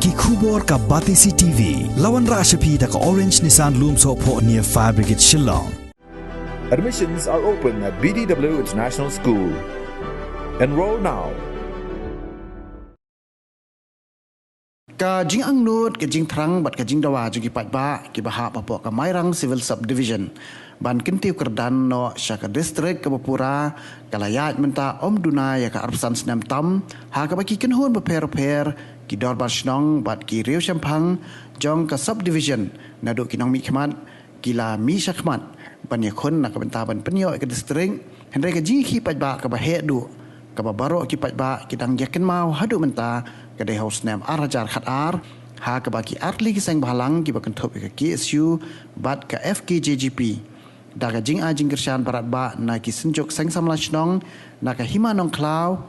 ki khubor ka Batisi TV lawan rashapi da ka Orange Nissan Lumso pho near Fire Brigade Shillong. Admissions are open at BDW International School. Enroll now. Ka jing ang nut ka jing thrang bat ka jing dawa jugi patba ki baha papo ka Mairang Civil Subdivision ban kintiu kerdan no syaka district ka Bapura kalayat menta om duna ya ka arpsan senam tam ha ka baki kenhun beper ki dor bar snong bat ki riu champang jong ka subdivision nadu kinong mi khmat kila mi shakmat ban ya khon nak benta ban penyo ka district hendai ka jing ki patba ka bahe du ka baro ki patba ki dang yakin mau hadu menta kedai house name arajar khat ar ha ka baki arli ki sang balang ki bakan thop ka KSU bat ka FKJGP daga jing a jing gershan barat ba na ki senjok sang samla snong na ka himanong klau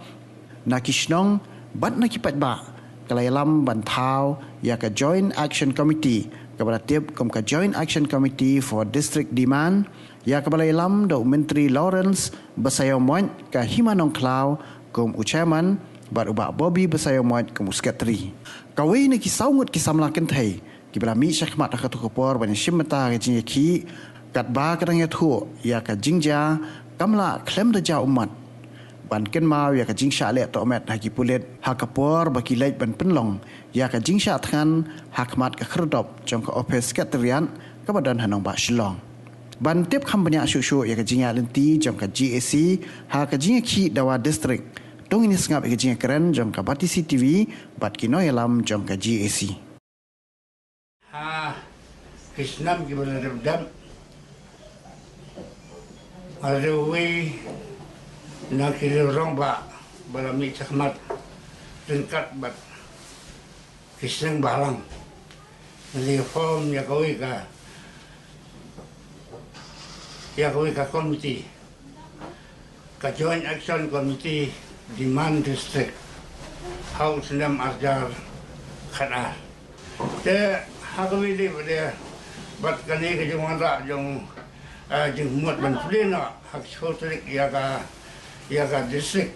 na ki snong bat na ki patba kalai lam ban thau ya ka joint action committee ka baratip kom ka joint action committee for district demand ya ka balai lam do menteri Lawrence basayo moin ka himanong klau kom uchairman bat ubak Bobby basayo moit ke muskatri. Kawai ni ki saungut ki samlakan thai. Ki bala mi syakmat ka tukupor ban shimata ka jing ki kat ba kadang ya thu ya ka jingja kamla klem raja umat. Ban ken mau ya ka jing sha le to met ha ki pulet ha kapor ba ki leit ban penlong ya ka jing sha than hakmat ka khrdop jong ka office sekretariat ka badan hanong ba Shillong. Ban tip kham banya shu ya ka jing ya lenti jong ka GAC ha ka jing ki dawa district Tong ini sengap ikajing keren jom ka Batisi TV bat kino yalam jom ka GAC. Ha kisnam ki beladam. Alrewi nak kiri orang ba balami cakmat tingkat bat kisnang balang. Nanti form ya kau ka komiti. Ka joint action committee Demand District House Nam Arjar Khadar. Te hakwi di pada bat kani ke jong ra jong mut ban pleno hak sotrik ya ka district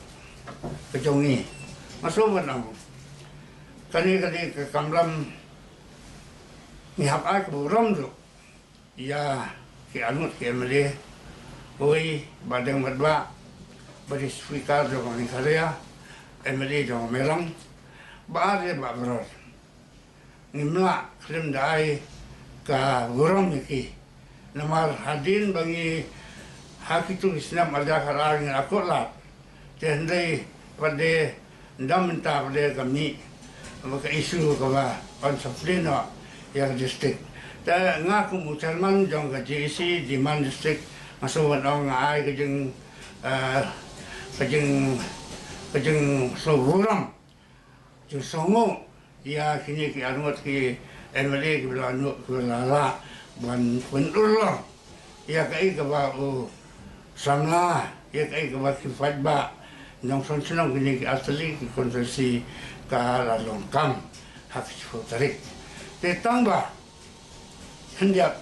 ke jong ni. Masuk ban kani ke kamlam ni hap ai ku rom du. Ya ki anut ke mele oi badang badba beri speaker jong ni karya MLA jong melang baare ba beror nimla krim dai ka gurom ni namar hadin bangi hakitu Islam ada karang aku lah tendai pada ndam minta pada kami maka isu kaba on saplino yang district ta ngaku musalman jong ka GC di man district masuk orang ai ke jeng kajeng soburam jeng songo ya kini ki anut ki MLA ki belanu belala ban penullah ya kai ka ba samla ya kai ka ba ki fatba nang son senang kini ki asli ki konversi ka la longkam hak tarik te tangba hendak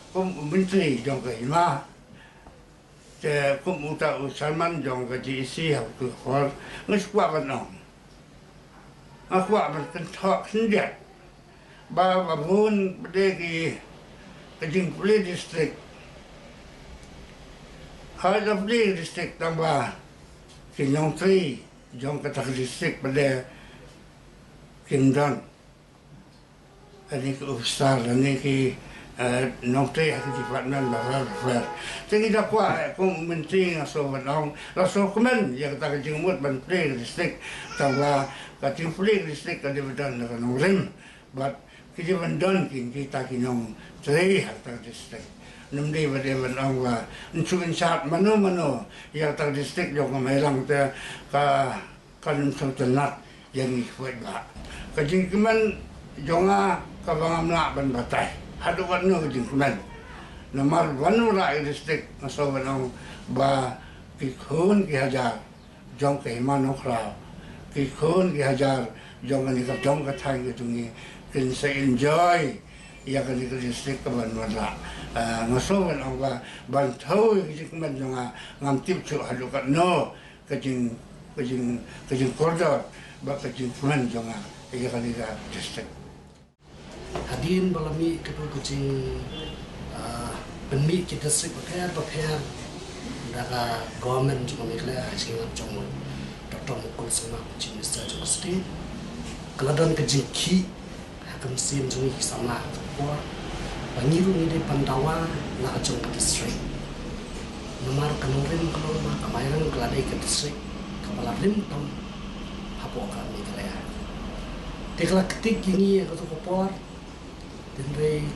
menteri jong ka ima te kumuta Salman jong ka GC ha ku hor ngus kwa ban ong akwa ban kan thok hindia ba bun de ki jing police district ha da police district tamba ki nyong tri jong ka tak district pada kindan ani ku star ani ki nongte hati department bahar fair. Jadi dah kuat menteri ngaso banong, laso komen yang kata jengmut menteri district, tawa kacing pulih district kada badan nak nongrim, but kita badan kita kinong teri hati district. Namdi pada banong wa, unsukin saat mano yang kata district jong melang te kanum sultanat yang ikut ba. Kacing kemen jonga kabangamla ban batai. Hadu wanu jingkuman. Nomor wanu rai district maso banong ba kikun ki hajar jong ke mano kra. Kikun ki hajar jong ni ka jong ka thang ki tungi kin se enjoy ya ka ni district ka ban wala. Maso banong ba ban thau ki jingkuman jonga ngam tip chu hadu ka no kajing koridor ba kajing kuman jonga ya ka ni district. hadin balami ketu kucing benmi kita sik prepare daga government cuma mikla singap cuma Dr. Mukul sama kucing Mr. Joksti keladan kejiki hakam sim jungi sama kwa bangiru ni de Pandawa la acung district nomor kanorin kalau kamayan keladai ke district kepala lim tam hapo kami kalaya tekla ketik ini aku tu kopor dan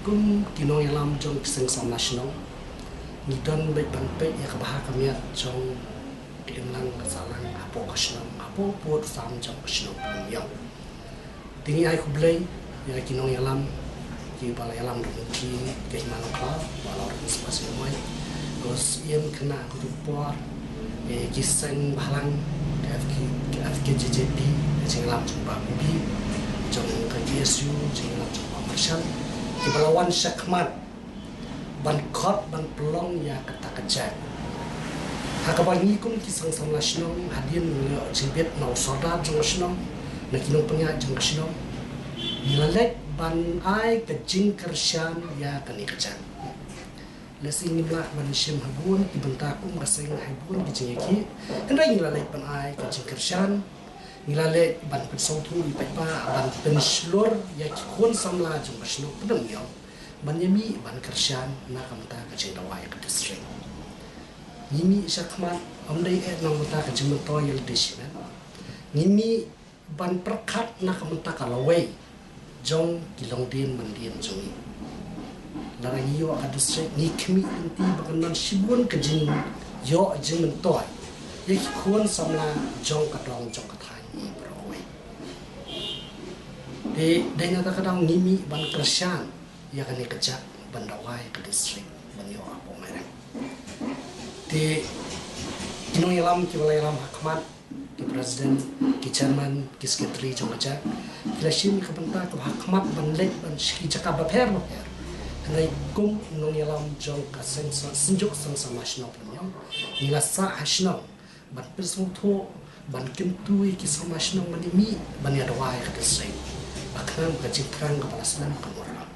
kum kinong yalam jong kiseng sam nasional nidon baik banpek ya kabah kami jong imlang kasalang hapo nasional hapo buat sam jong nasional yang tinggi ai kublai ya kinong yalam ki bala yalam ki ke manokla bala spasi mai terus iam kena aku tu por kiseng balang FKJJP jenglam jumpa bubi jong KGSU jenglam jumpa marshal di balawan syakmat ban kot ban pelong ya kata kejap hakabangi kum kisang sam nasional hadin nyo jibet nau soda jong nasional na kinong penya jong nasional nilalek ban ai kejing kersyan ya kani kejap lesing nimlah manusia habun ibentakum kaseng habun dijeki hendai nilalek ban ai kejing kersyan nilalek ban pensautu ipa ban penslor ya kikon samla jong nasional pedang yo ban yami ban kersyan na kamta kejing dawai ke district nimi syakmat amdai nang mata kejing mentoy desimen nimi ban perkat na kamta kalawai jong kilong din mandien jongi larang yo ka district ni kemi inti bakanan sibun kejing yo jing mentoy ye khon samla jong kadong jong kathai ni broi de nyata kadang nimi ban kersyan ya kan kejak bandawai ke district ban yo apo merah de kinong yalam kiwalayam hakmat ki presiden ki chairman ki secretary jong kejak Kilashim kebentar ke hakmat banlek ban shiki jaka baper Henai kum nong yalam jong kaseng senjuk sang nasional penyong nila sa nasional ban persmu tho ban kentui ki sang nasional manimi ban ya dawai ke desai bakam ka jikran ka palasnan ka morla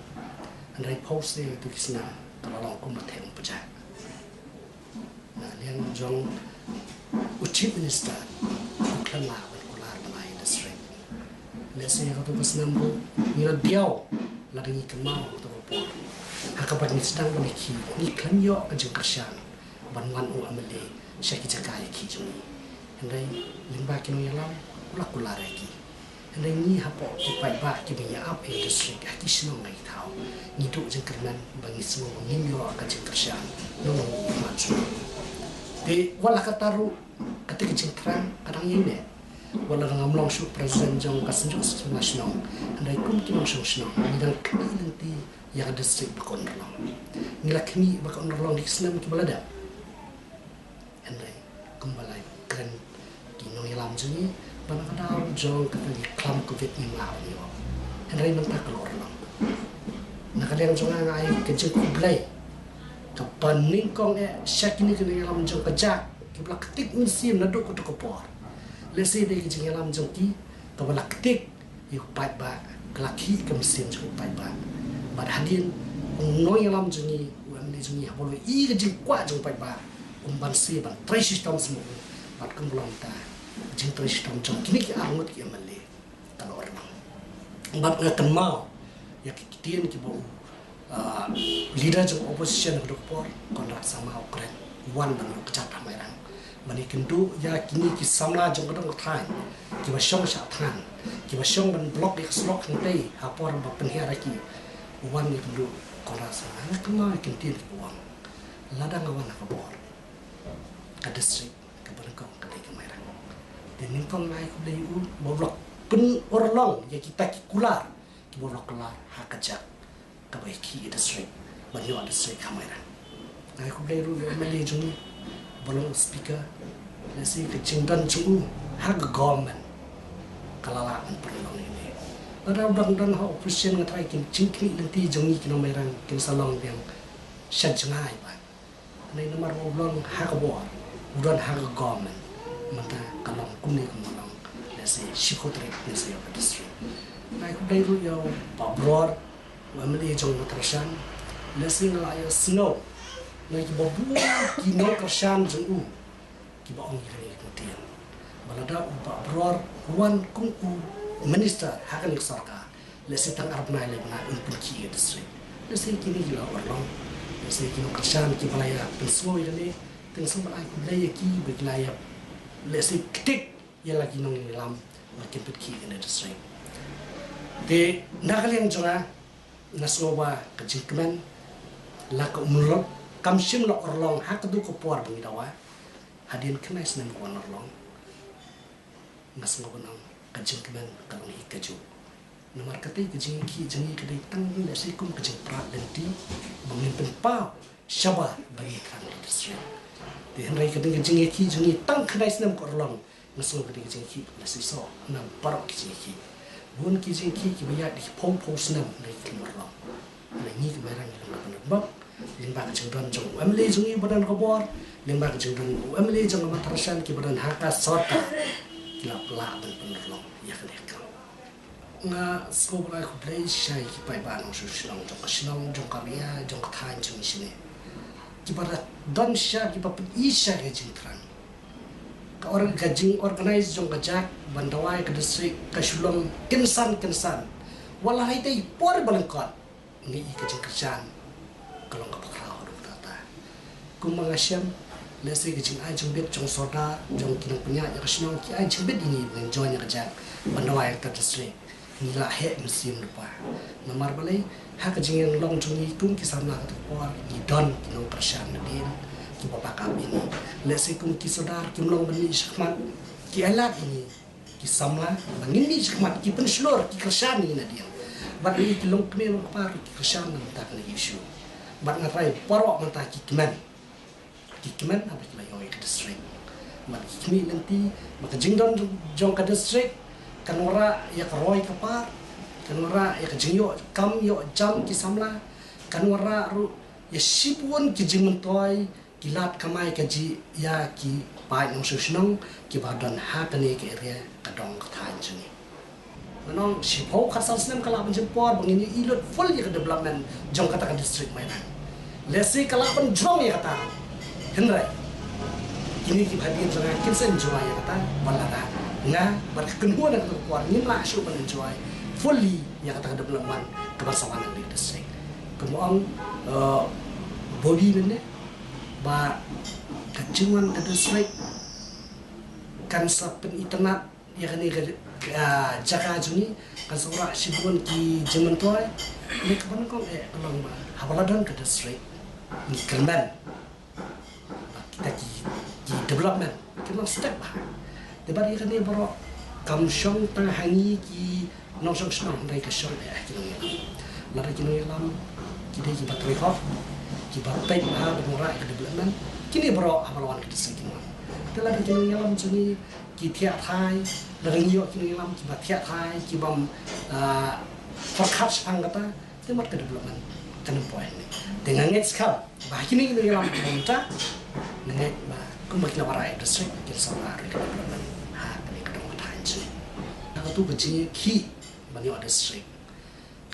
henai post tu kisna kalau kum bateng peja na liang jong uchi minister kan la kular lai desai lesi ka tu kisna bu nila diau lagi ni kemau tu por hakabat ni sedang meniki ni kan yo kejeng kersyan banwan u amele syaki jakai ki juni hendai limba kino yalam kula kula reki hendai ni hapo ki pai ba ki biya ap industry ka ki sino ngai tau ni tu jeng kernan bangi semua ni yo kejeng kersyan no macu de wala kataru ketika kejeng keran kadang ini wala ngamlong su presiden jong kasenjuk nasional hendai kum kino nasional ni dang kini nanti yang district bakon rolong nila kini bakon rolong di Islam ki balada andai kumbalai kren kinong yalam juni bana kadau jong kata di klam covid ni ma ni wa andai menta kalor rolong nakaliang jong ngai kejeng kublai kapan ningkong syakini kini yalam jong kejak ki blak ketik musim naduk ko kopor lesi de kejeng yalam jong ki ka blak ketik yu pai ba kelaki ke mesin jong pai ba bad hadin noi yalam jungi wan ni jungi habolo I jing kwa jong pai ba ban si ban trai system semua bad kumbulang ta jing trai system jong kini ki arngot ki amale kalau orang bad ngakan mau ya kitien ki bo leader jong opposition ko por kontrak sama ukren wan ban kecap ramerang mani kendu ya kini ki samla jong kadang thai ki ba shong sha than ki ba shong ban block ki slok khang tei hapor ba penhiara ki wan ni dulu korasa na kema kintin uang ladang awan ka bor ka district ka barangkong ka dai kamera din kong nai ku dai u boblok pen orlong ya kita ki kular ki boblok kular ha kajak ka bai ki district banyo district kamera nai ku dai ru mali juni bolong speaker nasi ke cingdan cu ha government kalala an perlong ni ada udang ha operation ngatai kin cingkri nanti jongi kino merang kin salong yang syajngai ba nei nomor oblong ha ka bor udan ha government mata kalong kuni kumolong nasi shikotre nasi district nai ku dai ru yo pabror Wamli jong matrasan lesing la ya snow ngai ki babu ki no kersan jong ki ba ong ni kemudian balada upa bror wan kung minister hakan sarka lesing tang arab nai le bana input ki district lesing ki ni la warlong lesing ki no kersan ki balaya pensoi ni teng sum ai ku le ki beglaya lesing tik ya lagi nong lam makin put ki in district de nakaliang jonga nasoba kejikman la ka umrot kamsim la orlong hakdu ko por bangidawa hadin kena senam ko orlong nasoba nang kejikman kalau ni keju nomor kati kejing ki jengi kedai tang le sikum kejing pra denti bangin penpa syaba bagi kan industri de henrai kedai kejing ki jengi tang kena senam ko orlong nasoba kedai kejing ki le siso nam parok kejing ki bun kizing ki banyak di pom senam dari keluar ni kemerang yang bab limba kejengdan jong amle jungi badan kabor limba kejengdan amle jong matrasan ki badan haka sorta kila pla dan penerlong ya kedekal nga skobra ku play shai ki pai ban su shlong jong kamia jong khan jong sine ki bara don sha ki pa isha ke jingtran ka orang gajing organize jong gajak bandawai ke distrik ke shulong kensan wala hai tai por balengkot ni ke kerjaan kalau ka pakrao do tata kum mangasyam lesi ke jing ai jong bet jong soda jong kinang punya ya kasnong ki ai jing bet ini dengan join gajak bandawai ke distrik ni la he musim lupa nomor balai ha ke jing yang long jong ni kum ki samla ka por ni don kinong persian din ki bapa kami ini lesi kum ki sodar ki long bani shakmat ki alat ini ki samla bangin ni shakmat ki penslor ki kersan ni na dia bat ni ki long kme long par ki kersan na tak na isu bat ngarai porok manta ki keman apa ki layo ke district mat ki kmi nanti maka jingdon jong ka district kan ora ya karoi ka par kan ora ya ka jingyo kam yo jam ki samla kan ora ru ya sipun ki jingmentoi kilat kamai kaji ya ki pai nong susnong ki badan ha kane ke area kadong kathan juni manong si phau khasal snem kala ban jempor bangini ilot full ya development jong kata ka district mainan lesi kala ban jong ya kata henrai kini ki bhadin jong kinsen joy ya kata balada nga bar kenhu na ko kwar ni la shu ban joy fully ya kata development kebersamaan di district kemuang body ne ba kecungan ke district kan sapen internet ya kan jaka juni kan sura sibun ki jementoy ni kapan kong kolong ba habaladan ke district ni kerban kita ki development kita step ba debar ya kan ni bro kam shong tang hangi ki nong shong shong dai ka shong ya kilo la ra kilo lam kita ki batri kho ki batai ha bengora ke development kini bro abalwan ke district ni telah kini yalam juni ki tiak thai dari yo kini yalam ki tiak thai ki bam forecast angkata temat ke development kan point ni dengan next kau bah kini yalam monta ngai ba kumak na warai district ki sama ke development ha kini ke dong thai juni aku tu ke ki banyo district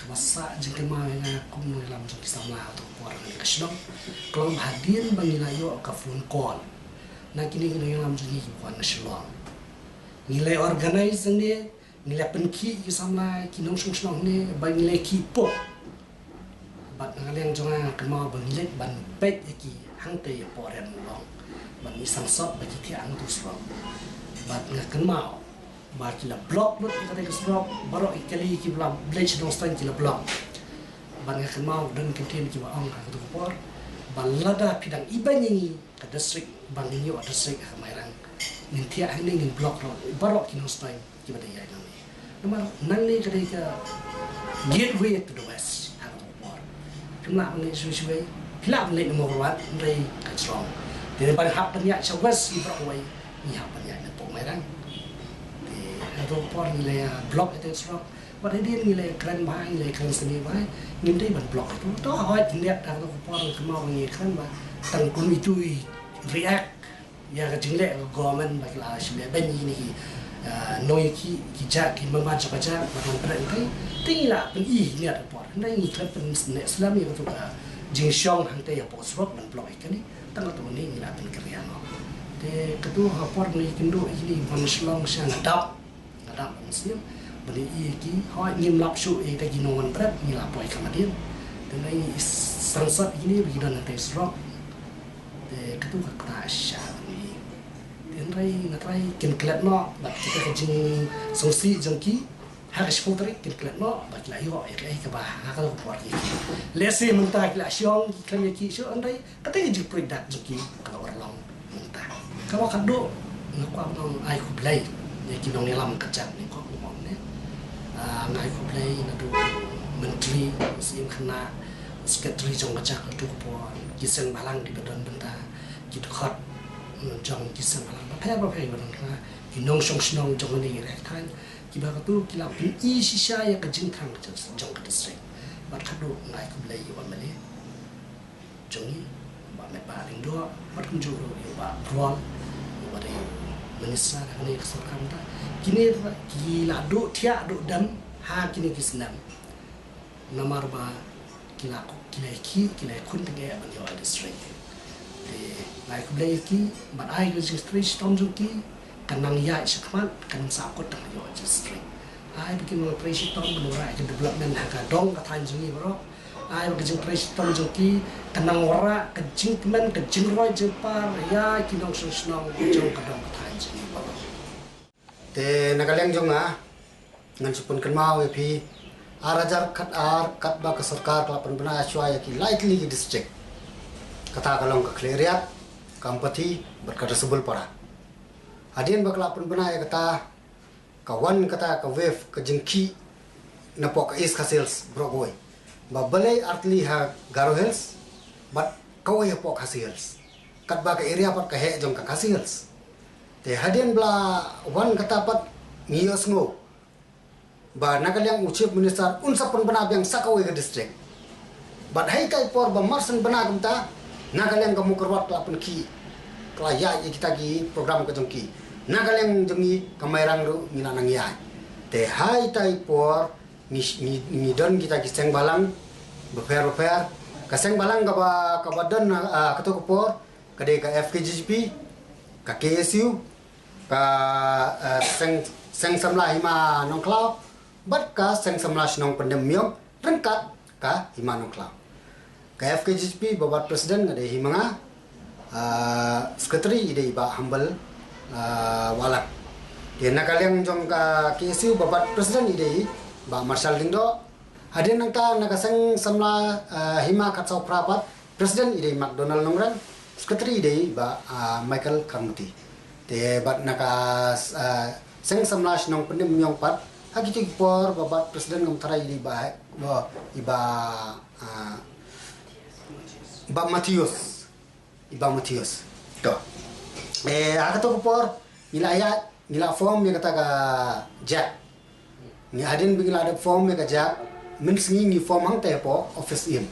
masa jengke mai nga kum lam jong kisama atau orang ni kasdong kalau hadir bangilayo ka phone call na kini lam jong ni bukan nasional nilai organize ni nilai penki kisama kinong sung ni bangilai ki po bat ngaleng jong kema bangilai ban pet ki hangte po ren long ban ni sangsop bagi ti ang tu sro bat ngakema ba kila block lut kita ke strop baru ikali ki bla bleach dong stan kila block ban nga mau dan kentin ki ba ong ka tu por balada pidang ibanyi ka district bangini o district ka mairang nintia hang ning block ro baru ki no stan ki ba dai nang ni nomor nang ni ka dai ka gateway to the west ha tu por kena ni suai pila ni mo ro dai ka strong dia ban hap nya sa west ki bro wai ni hap nya na po mairang atau por nilai blok itu serap, pada dia nilai keren bah, nilai keren seni bah, nilai ban blok tu, tu awal lihat atau por kemau ni keren bah, tangkun itu react, ya kejenglet government bagilah sebenarnya banyak ni, noi ki kijak ki membaca baca, macam pada itu, tinggilah pun ni ada por, Anda ini klub Islam yang tu jing syong hante ya pos rock dan blok ikan ni tanggal tu ni ngira pen kerja no. De kedua hapor ni kendo ini manusia siang ngadap Muslim beli iki hoi ngim lap shu e tagi nongan berat ngila poi kamadian. Dan ini sangsat ini bagi dan hante rock. De kedua kata Asia ni. Dan natrai kin klub no bat kita kejing songsi jengki harus filteri kita no bagi layu ke bah kalau buat ni lesi mentah kita siang kita ki so andai katanya jadi produk jadi kalau orang long mentah kalau kado ngaku abang ai ku play ya kita ngelam kecap ni kok ngomong ni ngai ku play nado menteri musim kena sekretari jong kecap tu po kiseng balang di badan benda kita khot jong kiseng balang apa benda inong song jong ni kan kiba tu kila pin sisa ya kejing thang jong ke district bat khadu ngai ku lei wa male jongi ba me ba ring do bat kun ju ba ruang ba de minister ni sarkar ta kini kila do thia do dam ha kini kisnam namar ba kila kun te ga ban yo district de ngai ku lei ki bat ai ku district tom ju ki kanang ya sekmat kanang sakot tang yo district ai bikin presiden menora ke development haka dong ka than jingi bro ai bikin presiden joki kanang ora kejing teman kejing roi jepar ya kinong sosnong jong ka dong ka than jingi bro te nakaleng jong ngan supun kan mau pi arajar kat ba ka sarkar lapan bana ashwa ya ki lightly district kata kalong ka cleariat kampati berkata sebul para Adian bakal pun benar ya kata kawan kata ka wave ka jengki na po ka is ka sales brogoy ba balay artli ha garo hills but kawai po ka sales kat ba ka area pat ka he jong ka sales te hadian bla wan kata pat ngiyos ngo ba nakalyang chief minister unsa pun benar yang sakawai ka district but hai kai por ba marsan benar kumta nakalyang kamu kerwat la pun ki klaya kita gi program ka jongki nagaleng jengi kamerang ru ngina nangyay te hai tai por ni don kita kiseng balang befer kaseng balang ka don kato ko por kade ka FKGP ka KSU ka seng samla hima nong klau bat ka seng samla nong pandemyong rengkat ka hima nong klau ka FKGP babat presiden kade himanga sekretari ide ba humble walak dia nakaleng jong ka KSU babat presiden ide ba Marshal Dindo hadin nangka nakaseng samla hima katsau prapat presiden ide McDonald Nongran sekretari ide ba Michael Kamuti te bat naka seng samla nong pendem nyong pat hagiti por babat presiden ngam tarai ide ba iba Matius to aga to por nila form ni kata ka jack ni hadin bigla ada form ni ka jack min singi ni form hang te po office in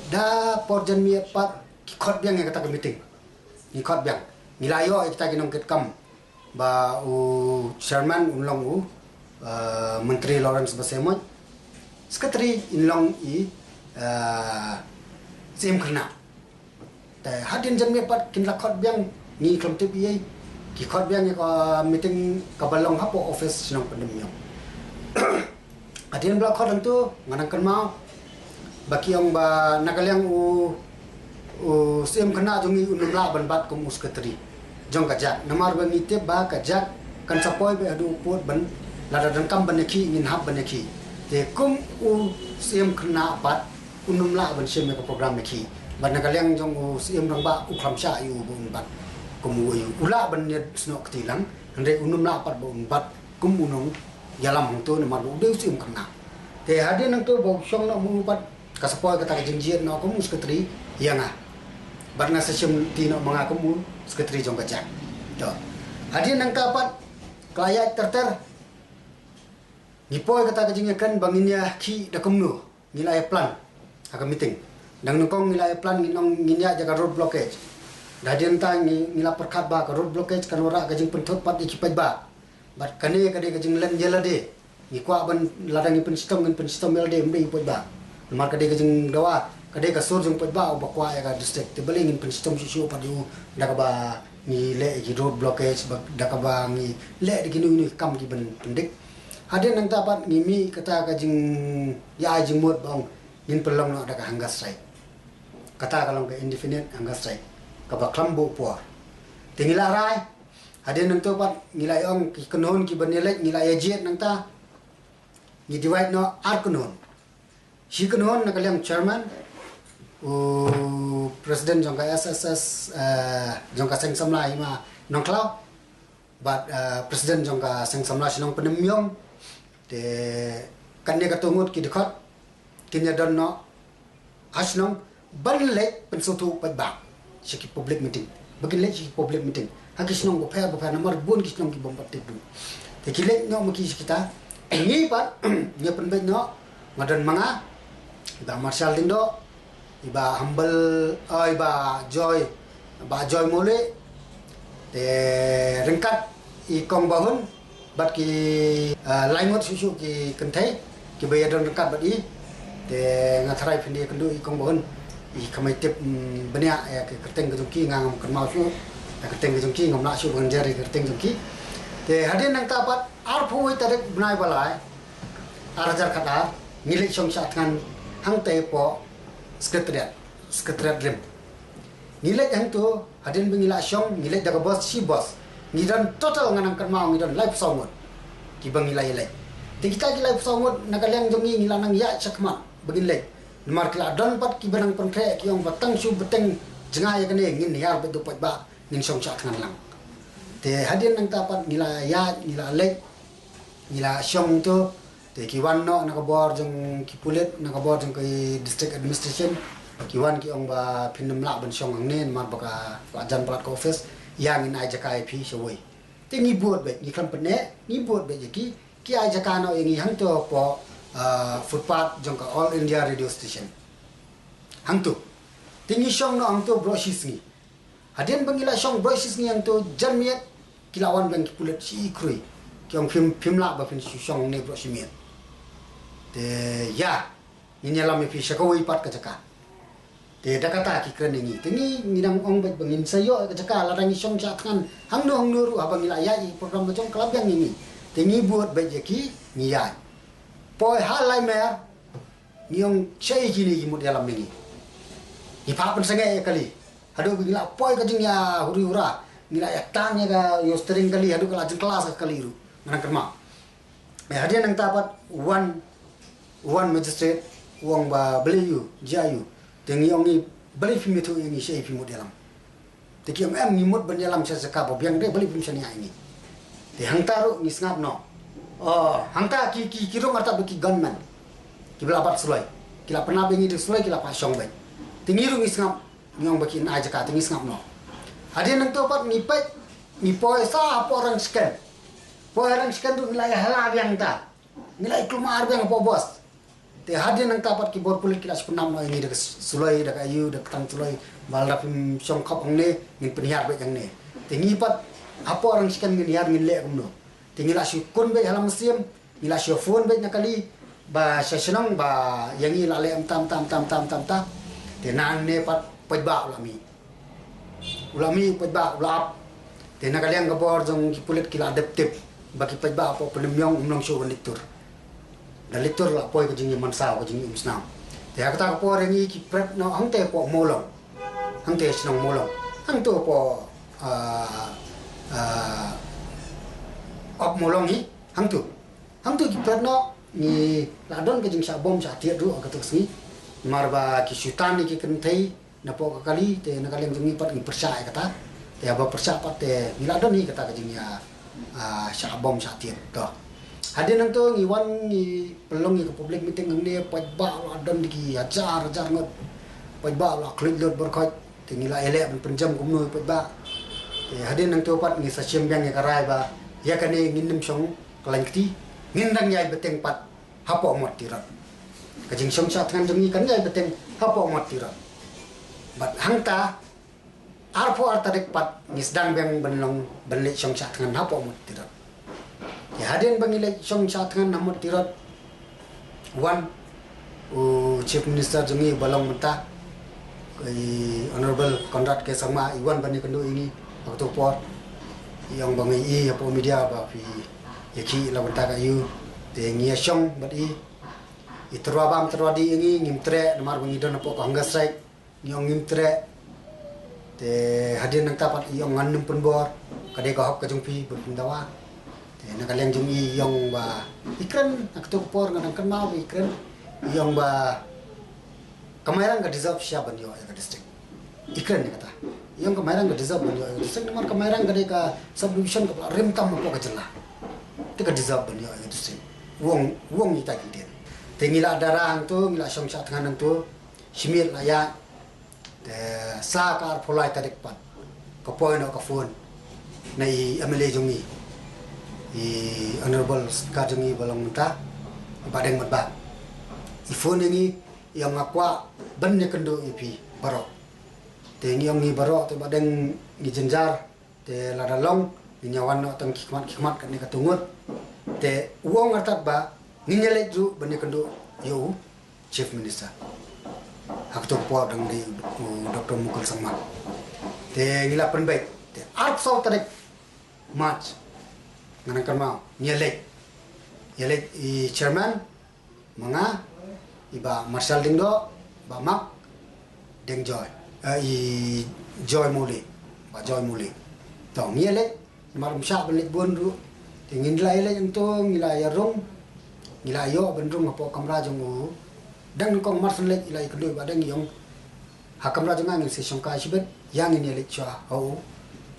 da por jan mi pat ki khot biang ni kata ka meeting ni khot biang nila yo kita kinong ket kam ba u chairman unlong u menteri Lawrence Basemot sekretari inlong sim kena te hadin jan mi pat kin la khot biang ni klam te bi ki khot biang ko meeting ka balong hapo office sinong pandemyo hadin bla khot tu nganang kan mau baki ang ba nakalyang u sim kena jongi unumla ban bat ko muskatri jong ka jak namar ba ngite ba ka jak kan sapoi be adu pot ban lada dan kam ban ki ngin hab ban ki te kum u sim kena bat unumla ban sim ka program ki ban nakalyang jong u sim rang ba u kham sha yu bun bat kumu yu ula ban ne snok tilang andre unumla pat bun bat kum unong yalam tu namar u de sim kena te hadin nang tu bo song na mu pat kasapoi kata jinjien no ko muskatri yang barna sesem tino mengakumu sekretari jong kacak to hadin nang kapat klaya terter nipoi kata kajingakan banginya ki dakumnu nilai plan aka meeting dang nungkong nilai plan nginong nginya jaga road blockage hadin tang nila perkat ba ka road blockage kan ora kajing pentot pat ikipaj ba bat kane kade kajing len jelade ni kwa ban ladang ni pensistom mel dem dei poi ba mar ka de ka jing dawa ka de ka sur jung poi ba ba kwa ya ka district te beli ngin pensistom shu pa du da ka ba ni le ki road blockage ba da ka ba ni le de ginu ni kam ki ban pendik haden nang tapat ni mi kata ka jing ya jing mot bang ngin pelong no da ka hanggas sai kata kalong ka indefinite hanggas sai ka ba klambo po tingila rai haden nang tapat ngilai ong ki kenon ki ban le ngilai jet nang ta ni divide no arkonon si kenon na kaliam chairman president jongka SSS jongka seng samlai ma nong klau but president jongka seng samlai sinong penemyong te kanne ka tungut ki dekat kinya don no asnong banle pensutu padba siki public meeting bagile siki public meeting hakisnong bo pa nomor bun kisnong ki bompat tebu te kile no maki kita ini pat nya penben no ngadan manga iba marshal tindo iba humble iba joy mole te rengkat i kong bahun bat ki laimot susu ki kentai ki bayadon rengkat bat i te ngatrai pindi kendu i kong bahun i kamai tip benya ya ke kerteng gejungki ngam kenmau su ya kerteng gejungki ngam nak su banjari kerteng gejungki te hadin nang tapat arpu i tarik benai balai arajar kata milik song satkan hang te po sekretariat rim nilai yang tu hadin bengila song nilai daga bos si bos ngidan total nganang kan mau ngidan live sawmut ki bengila ilai te kita ki live sawmut nagalang jongi ngilanang ya sakma begin lek nomor kila don pat ki benang kontrak ki ong batang su beteng jenga ya kene ngin yar betu pat ba nin song sak ngan lang te hadin nang tapat nila ya nila lek nila song tu te kiwan no nakabor jong ki pulit nakabor jong ki district administration kiwan ki ong ba pindem lak ban song ang nen mar baka ajan plat ko office yang in aja kai pi showai te ni buat be ni kan pene ni buat be ki aja kana yang hang to po footpath jong ka all india radio station hang to te ni song no ang to brosis ni hadin bangila song brosis ni yang to janmiet kilawan bang ki pulit si krui ki ong film lak ba pin song ne brosimiet te ya ni nyalam pi shakoi pat ka jaka te dakata ki kren ni te ni ngidam ong bet bangin sayo ka jaka la rangi song cha kan hang no ru abang ila ya i program jong klab yang ini te ni buat bet ki ni ya poi halai me ni ong chei ki ni mut dalam ni ni pa pen sangai kali hadu gila poi ka jing ya huri hura nila ya tang ya ga yo string kali hadu kala jeng kelas kali ru manang kerma me hadian nang tapat one magistrate uang ba beli yu jayu tengi ongi beli film itu ini saya film dalam teki om ni mut ban dalam saya sekap biang dia beli film seni ini te hang taru ni ngap no hang ta ki kiro ngarta beki gunman ki belapat sulai kila pernah bengi di sulai kila pasong baik tengi ru ni ngap ni ong beki aja ka tengi ngap no ada nang topat ni pet ni poi sa apa orang scan tu wilayah halal yang ta nilai kelumar yang apa bos te hadin nang tapat ki bor pulit kila sepenam no ini dak sulai dak ayu dak tang sulai bal rapim song kop ngne ngin penhiar be yang ne te ngipat apa orang skan ngin yar ngin le kumno te ngila su kun be halam muslim ngila su phone be nakali ba sesenong ba yang ila le tam te nang ne pat pajba ulami pajba ulap te nakali ang gabor jong ki pulit kila adaptif bagi pajba apa penemyong umnong su litur dan litur la poi ko jingi mansao ko jingi umsnam te akata ko rengi ki prep no hang te po molong hang te sinong molong hang to po op molong ni hang tu ki prep no ni la don ko jing sa bom sa tiet ru ka to sni marba ki sutan ni ki kentai na po kali te na kali jingi pat ni percaya kata te aba percaya pat te ni la don ni kata ka jingi sa bom sa tiet to hadin nang to ngiwan ni pelong ni ke public meeting ngne pajba la don di ajar ngot pajba la klik lot berkhot tingila ele penjam kumno pajba hadin nang to pat ni sa chiam yang karai ba ya kane ngindim song kalangti ngindang yai beteng pat hapo mot tirat kajing song sa than jongi kan yai beteng hapo mot tirat bat hangta arpo artarik pat nisdang beng benlong benle song sa than hapo mot tirat Ki hadin bangilek song chatngan namut tirot one Chief Minister jungi balong mentah Honorable Conrad K. Sangma Iwan bani kendu ini waktu por yang bangi apa media ba pi yaki la mentah kayu te ngia song badi itrwa bam terwa di ini ngimtre namar bangi don apa hanggas sai nyong ngimtre te hadin nang tapat yang ngannum penbor kade ka hok ka jungpi berpindawa te nakaleng jungi yang ba ikran waktu por ngan kan mau ikran yang ba kemarin nggak deserve siapa nih ya district iklan nih kata yang kemarin nggak deserve nih ya district nomor kemarin nggak ada subdivision ke rem tam apa kejelah itu nggak deserve nih ya district uang kita gede tinggal darah tu ngila song cat tangan tu simil lah ya sakar polai tarik pat ke poin ke phone nai amile jungi honorable kajungi balong mentah badeng matba phone ini yang akwa bannya kendo ipi barok te yang ni barok te badeng ni jenjar te ladalong ni nyawan no tang khikmat kan ni katungut te uang artat ba ni nyele ju bannya kendo yo Chief Minister hak tu po dang di Dr. Mukul Sangma te ngila penbaik te art so tarik march ngana kan mau nyele i chairman manga iba Marshal Dingdo ba mak deng joy joy muli ba joy muli to ngiele mar msha belik bonru tingin laileento ngila ya rong ngila yo benrung apo kamra jongu dang kong marsan lek ilai kedu ba dang yong hakamra jonga ngil se shongka shibet yang ini lek chwa ho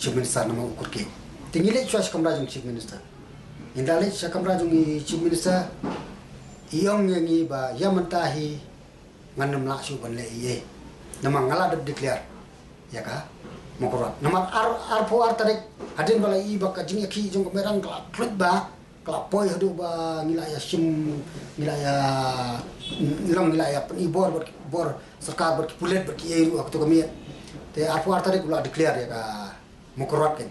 Chief Minister nama ukur ke tingin lek chwa kamra jong Chief Minister indale kamra jong Chief Minister iyong ngi ba yamantahi nganam la su ban le ye nama ngala de declare ya ka mokorat nama ar po ar tarik hadin bala i ba ka jing ki jong merang kla klut ba kla poi hadu ba ngila ya sim ngila ya long ngila ya ni bor sarkar ber pulet ber ki eru waktu kami te ar po ar tarik la declare ya ka mokorat ken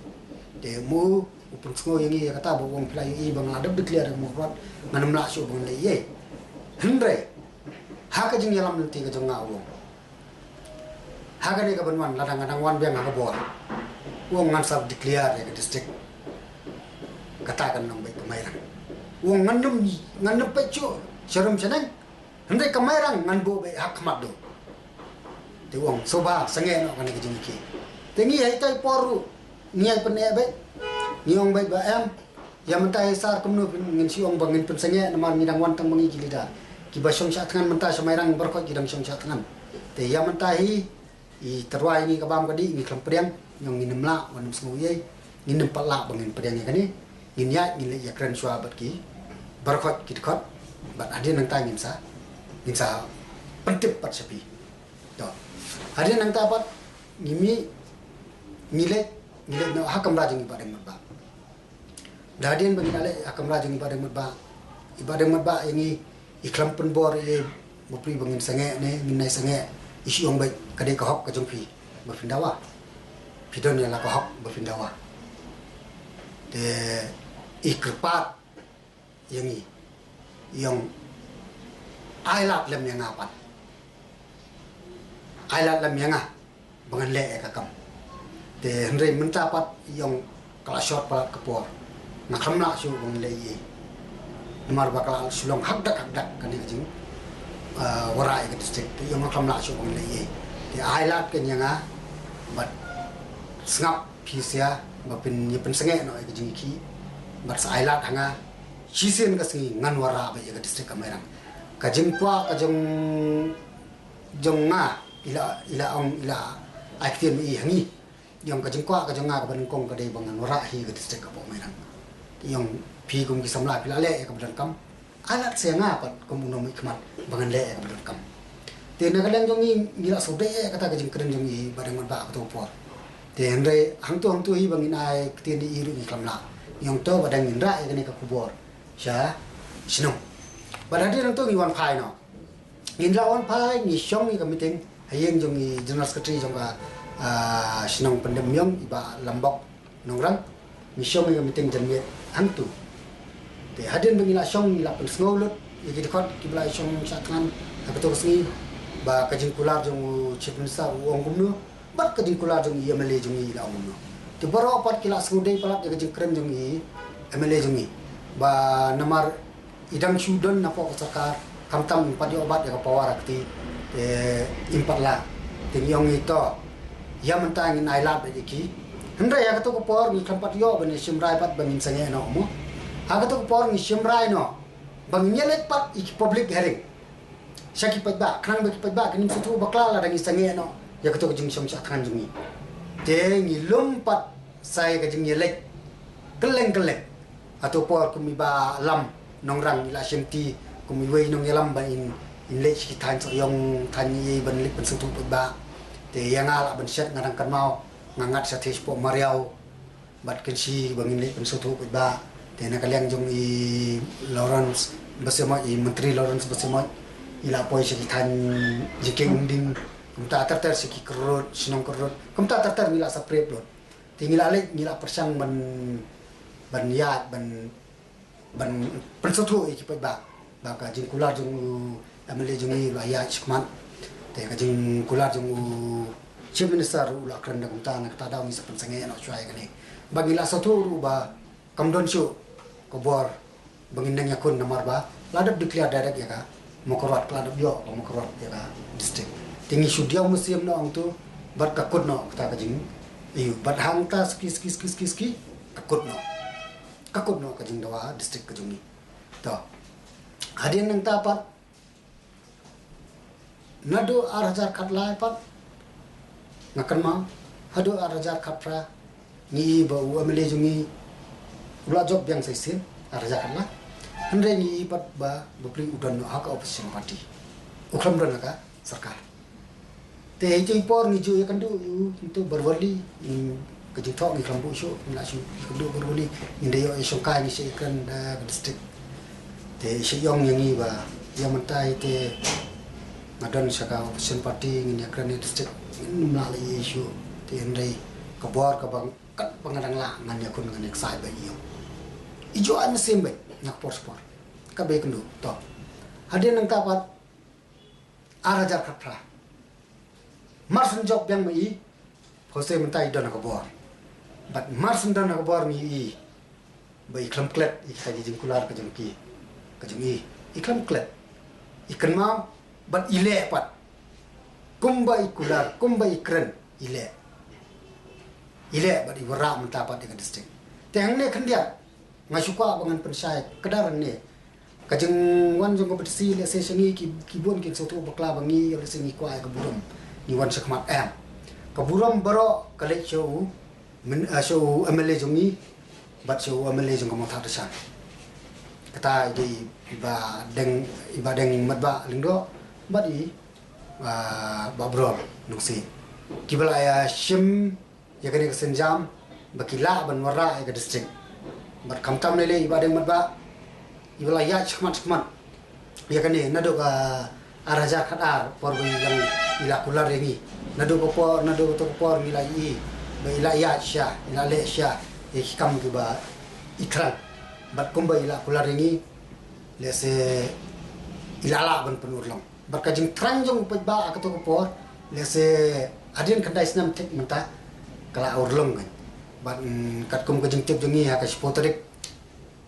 te mu upun sko yang ya kata bo wong play i bang adab declare mokorat nganam la su bang le ye Hendra, haka jing yalam nanti ke jong ngawo. Haka ni ke benwan ladang-ladang wan biang haka bor. Uang ngansap declare ya ke district. Katakan nang baik kemairang. Uang ngandum pecu serum seneng. Hendra kemairang nganbu baik hak madu. Ti uang soba sange no kan ke jing ki. Tengi hai tai poru niai pene baik. Niong baik ba em. Yang mentai sar kemnu ngin siong bangin pensenge nama ngidang wan tang mangi gilida. Kiba song sat tangan mentah semairang berkot kidang song sat tangan te ya mentahi i terwai ni kabam kadi ni klampriang yang nginem la wanam senguye nginem pala bangin priang ni kani nginya ngile ya kran swa bat ki berkot kidkot bat adin nang ta ngin sa pentip pat sepi to adin nang ta pat ngimi ngile no hakam rajing ibadeng matba dadin bagi ale hakam rajing ibadeng matba yang iklam penbor ye bopri bangin sange ne minai sange isi ong baik kade ka hok ka jongpi berpindawa pidon ya la ka hok berpindawa de ikrpat yang ailat lem yang apat ailat lem yang bangan le ka kam de hendre mentapat yang kala shot palat kepor nakam la su bang le ye nomor bakal sulong hakdak kan jing warai ke district yang makam la su bang le ye di ailat kan yang bat sngap pisia bapin yepen senge no ke jing ki bat ailat hanga chisen ka singi ngan wara ba ye ke district kamerang ka jing kwa ka jong nga ila aktin i hangi yang ka jing kwa ka jong nga ka ban kong ka dei bangan wara hi ke district ka kamerang yang pi kum ki samla pila le ka badan kam alat se nga pat kum no mi khmat bangan le ka badan kam te na kaleng jong ni ngila so de kata ka jing kren jong i badang man ba ka to por te andre hang tu hi bangin ai tin di iru ni kamla yang to badang in ra ka ni ka kubor sha sinong badadi nang to ni wan phai no in la wan phai ni shong ni ka meeting hayeng jong i general secretary jong ka sinong pandem yong iba lambok nongrang ni shong ni ka meeting janmiet hang tu te hadin bangila syong ila pen sngolut iki dikot kibla syong syatkan betul sini ba kajin kular jong chief minister uang gumno bat kajin kular jong MLA jong ila gumno te baro pat kila sngudai palat kajin kren jong MLA jong ba namar idang syudon napo sarkar kamtam padi obat ya pawar akti impatlah tingyong ito ya mentang in ailab iki hendra ya kato ko por ni kampat yo bani simrai pat bangin sange no mo ha kato ko por ni simrai no bangin yelet pat iki public hearing syaki pat ba krang baki pat ba kanim sutu bakla la dangi sange no ya kato ko jing som sa than jungi te ni lumpat sai ka jing yelet keleng atau por kumi ba lam nongrang ila simti kumi wei nong yelam ba in lech ki tan so yong tan yi ban lik ban sutu ba te yang ala ban set ngarang kan mau ngangat sa tes po mariau bat ken si bangin lik ban sutu ba te na kalyang jong i Lawrence bersama i menteri Lawrence bersama ila poi si tan jiking ding kumta tartar si ki kerut sinong kerut kumta tartar mila sa prep lot tingila lek mila persang ban yat ban pensutu iki ba ka jing kular jong MLA jong i la ya chikman te ka jing kular jong chief minister ula kran da kumta na ta daw ni sa pansange no chwai kani bagila satu ba kamdon shu ko bor bangin nang yakun namar ba ladap declare direct ya ka mokorot ladap yo mokorot ya ka district tingi shudiau museum no ang tu bat ka kut no ta ka jing iu bat hang ta ski kakut no ka jing dawa district ka jungi to hadin nang tapat nado arajar katlai pat ngakan ma hado arajar katra ni ba MLA jungi ula job yang saisin arajar katla andre ni pat ba bapri udan no hak opposition party ukram ran ka sarkar te jing por ni ju yakan du untuk berwali kajing thok ni kambu syo na syu kedu berwali inde yo isokai ni se kan da district te siyong yang i ba yang mentai te ngadan saka opposition party ngin yakran ni district melalui isu te ndai kabor ka bang kat pangadang la ngan yakun ngan eksai ba iyo ijo an sembe nyak por ka be kendu to hadin nang tapat arajar khatra marsan job yang mai Jose mentai dan kabor but marsan dan kabor mi ba iklam klet ikhaji jingkular ka jengki kajungi iklam klet ikan mau bat ile pat kumba ikular kumba ikren ile bat iwara mentapat dengan district teng ne kendia ngasuka bangan pensai kedaran ne kajeng wan jong kompetisi le sesini kibon kin soto bakla bangi le sini kwa ka burum ni wan sakmat am ka burum baro kale show min show MLA jongi bat show MLA jong mo thak desan kata di iba deng matba lingdo badi ba bro nungsi kibala ya shim ya kene senjam bakila ban wara ya district bat kamtam lele iba deng matba ibala ya chkman ya kene nado ka araja khadar por yang ila kular rengi nado ko por mila i ba ila ya sha ila le sha ikam ki ba ikran bat kumba ila kular rengi lese ilala ban penurlang berkajing tranjong peba akato ko por lese adin kandai snam tek menta kala urlong kan bat kat kum kajing tip jongi ha ka spotarik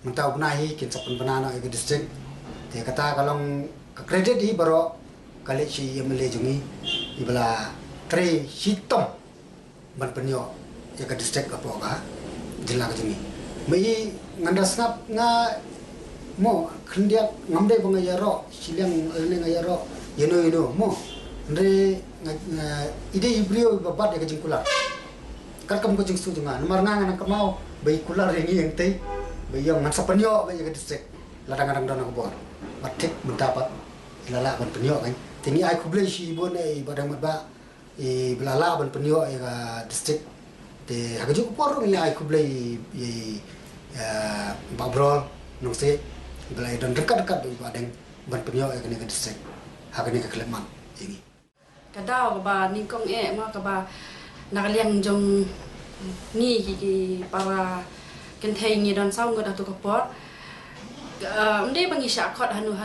menta ubnahi kin sapan banana e district te kata kalong ka credit hi baro kali si MLA jongi ibala tre hitom ban penyo ya ka district apo ka jila ka jongi mai ngandas ngap nga mo khendia ngamde bang yaro silang leng yaro yeno mo andre ide ibrio babat ya jingkular karkam ko jingsu junga nomor nang kamau bai kular rengi yang tei bai yang man sapanyo bai ya district ladang-ladang dona kobor batik mendapat ilala ban penyo kan tingi ai kublai si bon ai badang matba e belala ban penyo ya district te hagajuk por ni ai kublai babrol nungse belai dan dekat-dekat dari badeng ban penyo ya kene district hakane ka Kleman ini kadao ba ningkong ma ka ba nakaliang jong ni ki para kenteng ni dan saung ga to ka por Mde bangi syakot hanu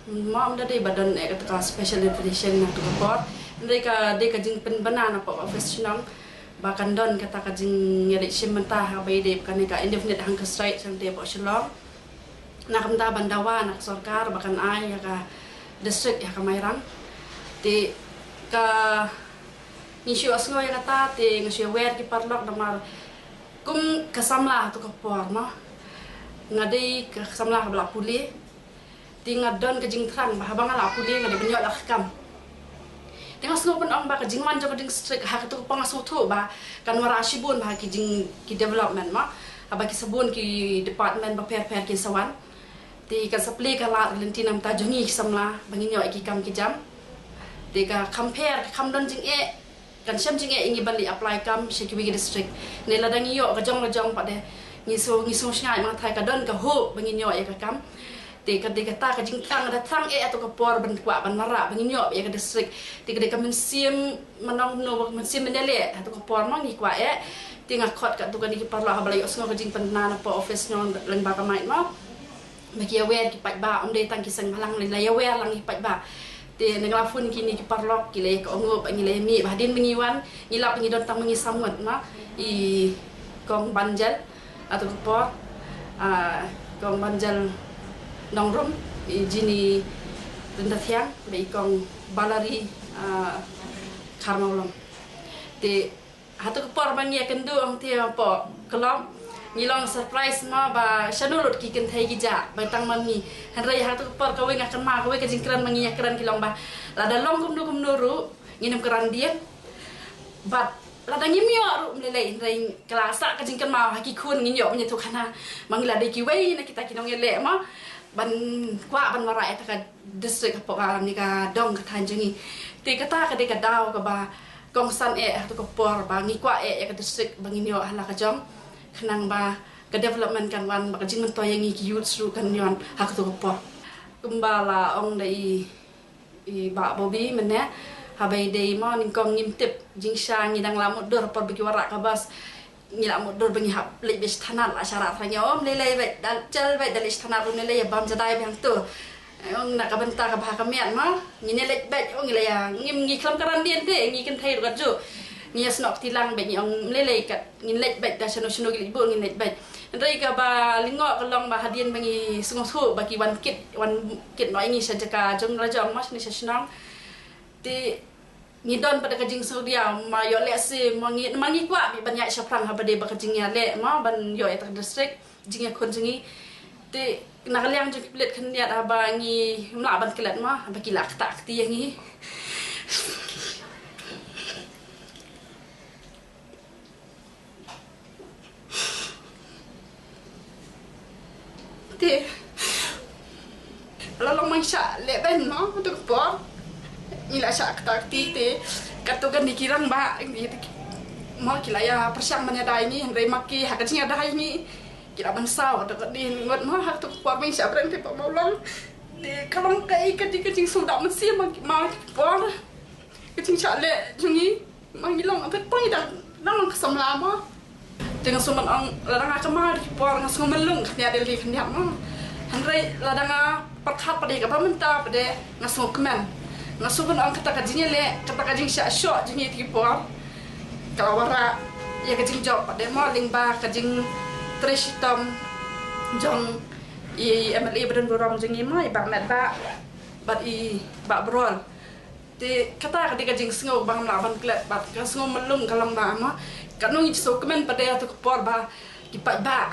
ma mda de badan kata special education na tu bot mereka de ka jing penbenan apa profesional bahkan don kata ka jing ngere simenta habai de kan ka indefinite hang ka straight sang de bo shalom na kamta bandawa nak sarkar bahkan ai ya ka district ya ka mairang te ka ngisyo aslo ya kata te ngisyo wer ki parlok namar kum kasamla tu ka por ma ngadai kasamla bla puli tinga don ke jing trang bah bang ala puli ngadai benyot lah kam tengah snow pun ong ba ke jing man jo ding strict ha tu pangas tu ba kan wara shibun ba ki jing ki development ma aba ki sabun ki department ba per ki sawan ti ka supply ka la lentinam ta jongi samla bangin yo ki kam ki jam ti ka compare kam don jing kan syam jing ingi bali apply kam shiki district ne ladang yo ka jong pa de ngiso sngai ma thai ka don ka ho bangin yo ka kam te ka de kata ka jing tang da tang atau ka por ban kwa ban mara bangin yo ka district te ka de ka mensim manong no mensim menele atau ka por ma ni kwa te nga khot ka tu ka ni ki parlo ha balai osngo ka jing panana po office no lang ba ka mai ma bagi aware ki pat ba de tang ki sang halang la aware lang ki pat ba te nang fun kini ki parlo ki le ka ongo ngi le mi ba din mengiwan ngilap ngi don tang mengi samut ma I kong banjal atau por kong banjal nongrum jini rendathiang be kong balari karmaulom te hatu por bangi kendu ong ti po kelom ngilong surprise ma ba shanulut ki ken thai gi ja ba tang mangi hanrai hatu por ka we ngakan ma ka we ka jingkran mangi yakran kilong ba la dalong kum nuru nginum keran dia bat lada ngimyo ru mlelai rai kelasa ka jingkan ma haki kun nginyo nya tu kana mangila de ki wei na kita kinong ele ma ban kwa ban wara eta ka district apa ka ni ka dong ka tanjungi te kata ka de ka daw ka ba kong san tu ka por ba ngi kwa ka district banginyo hala ka jom khnang ba ka development kan wan ba ka jing to yang ki youth ru kan yon hak tu ka por kumbala ong dai I ba bobi mena habai dei mo ning kong ngim tip jing sha ngi dang lamut dor por bagi warak ka bas ngi lamut dor bangi hap le bis tanal asyarat ranya om le le bet dal chal bet dal istana ru le ya bam jadai bang tu ong nak ka benta ka bah ka mian ma ngi ne le bet ong le ya ngim ngi klam karan dien te ngi ken thai ru ka ju ngi snok tilang bet ngi ong le le kat ngi le bet da shano shano gi bu ngi le bet ndai ka ba lingo ka long ba hadien bangi sungo thu bagi wan kit noi ngi sa jaka jong la jong mas ni sa snang ti ngidon pada kajing saudia ma yo le se mangi kwa bi banyak syafrang ha bade ba kajing ya le ma ban yo eta district jing ya kon jingi te nakaliang jing plet kan niat aba ngi mla ban kelat ma ba kilak tak ti ngi te lalong mai sha le ben no tu por ila syak tak ti te katugan dikirang ba mau kilaya persiang menyada ini hendai maki hak kecing ada ini kira bangsa atau di ngot mau hak tu kuat main siapa yang tiap mau long di kalau kai kecing sudah mesti mau por kecing cale jungi mangilong apa pun dah nang kesam lama dengan suman ang ladang akamar por ngas ngomelung dia ada di kenyak mau hendai ladang perkat pada apa mentah pada ngas ngokemen nasuban ang kata kajinya le kata kajing sya shot jingi ti por kalau wara ya kajing job pada morning ba kajing tristom jong I MLA badan borong jingi mai ba met ba bat I ba brol ti kata kajing sngo bang laban klet bat ka sngo melung kalang ba ma kanung I so kemen pada tu por ba ki pa ba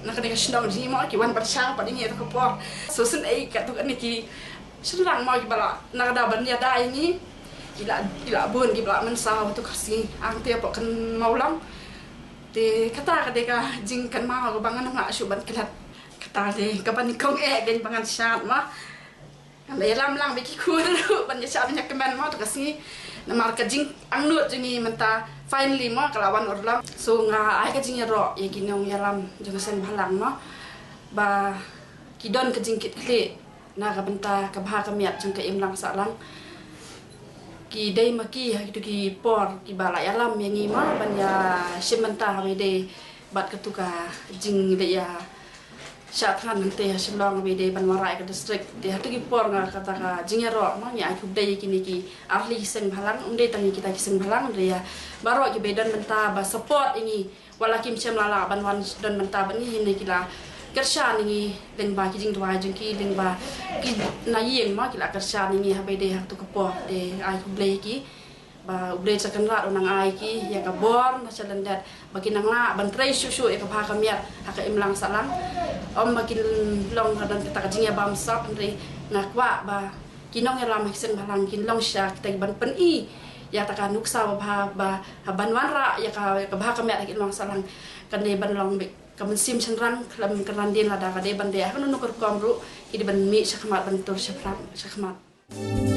nak kena shnong jingi ma ki wan pada sya pada ni tu por so sen ai kat tu ni ki senang mau gibala nagada ban ya dai ni ila bun gibala mensau tu kasi ang te apa kan maulang te kata ka jing kan mau go bangan nga suban kelat kata de kapan kong den bangan syat ma le lam lang biki kur ban ya syat banyak kemen mau tu kasi namar ka jing ang nut jingi menta finally ma kalawan orlam so nga ai ka jing ro ya ginong ya lam jeng sen balang ma ba kidon ka jing kit kle na ka benta ka bha ka miat jang ka imlang salang ki dei maki ha gitu ki por ki bala alam yang ima ban ya simenta ha de bat ka tu ka jing de ya Saat kan nanti hasilong bede banwarai ke distrik di hatu gipor nga kata ka jingero mang ya aku daya kini ki ahli kiseng balang tangi kita kiseng balang dia baru ki bedan benta ba support ini walakim cem lala banwan dan benta bani ini kila kershan ini deng ba ki jing dua jengki deng ba ki na yeng ma kila kershan ini ha bede hatu kepo de aku daya ki ba ublay sa kanra unang ay ki ya ka bor na sa landat bagi nang la bantray susu ya ka pa kamiat haka imlang salang makin long dan kita kajingnya bamsa andre ngakwa ba kinong ya lam hisen balang kin long sya kita ban pen I ya ta ka nuksa ba banwan ra ya ka ba kamiat haka imlang salang kan de ban long be kamen sim senrang lam kan din la da ka de ban de ha nu nukur komru ki de ban mi sa kamat ban tur sa kamat